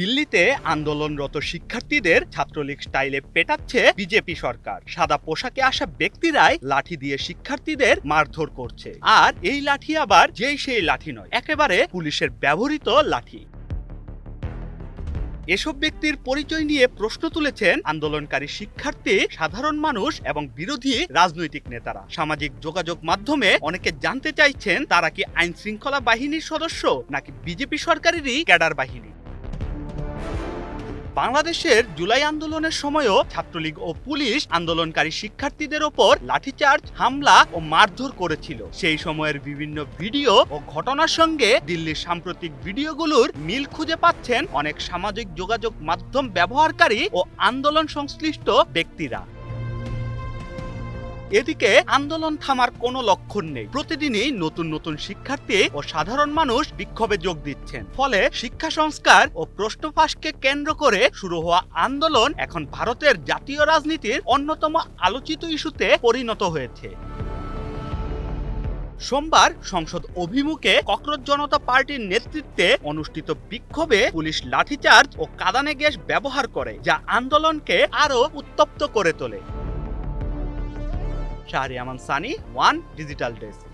দিল্লিতে আন্দোলনরত শিক্ষার্থীদের ছাত্রলীগ স্টাইলে পেটাচ্ছে বিজেপি সরকার। সাদা পোশাকে আসা ব্যক্তিরাই লাঠি দিয়ে শিক্ষার্থীদের মারধর করছে। আর এই লাঠি আবার যেই সেই লাঠি নয়, একেবারে পুলিশের ব্যবহৃত লাঠি। এসব ব্যক্তির পরিচয় নিয়ে প্রশ্ন তুলেছেন আন্দোলনকারী শিক্ষার্থী, সাধারণ মানুষ এবং বিরোধী রাজনৈতিক নেতারা। সামাজিক যোগাযোগ মাধ্যমে অনেকে জানতে চাইছেন তারা কি আইন শৃঙ্খলা বাহিনীর সদস্য নাকি বিজেপি সরকারেরই ক্যাডার বাহিনী। বাংলাদেশের জুলাই আন্দোলনের সময়ও ছাত্রলীগ ও পুলিশ আন্দোলনকারী শিক্ষার্থীদের ওপর লাঠিচার্জ, হামলা ও মারধর করেছিল। সেই সময়ের বিভিন্ন ভিডিও ও ঘটনার সঙ্গে দিল্লির সাম্প্রতিক ভিডিওগুলোর মিল খুঁজে পাচ্ছেন অনেক সামাজিক যোগাযোগ মাধ্যম ব্যবহারকারী ও আন্দোলন সংশ্লিষ্ট ব্যক্তিরা। এদিকে আন্দোলন থামার কোনো লক্ষণ নেই। প্রতিদিনই নতুন নতুন শিক্ষার্থী ও সাধারণ মানুষ বিক্ষোভে যোগ দিচ্ছেন। ফলে শিক্ষা সংস্কার ও প্রশ্ন ফাঁসকে কেন্দ্র করে শুরু হওয়া আন্দোলন এখন ভারতের জাতীয় রাজনীতির অন্যতম আলোচিত ইস্যুতে পরিণত হয়েছে। সোমবার সংসদ অভিমুখে ককরোচ জনতা পার্টির নেতৃত্বে অনুষ্ঠিত বিক্ষোভে পুলিশ লাঠিচার্জ ও কাঁদানে গ্যাস ব্যবহার করে, যা আন্দোলনকে আরও উত্তপ্ত করে তোলে। শাহরিয়ার আমান সানি, ওয়ান ডিজিটাল ডেস্ক।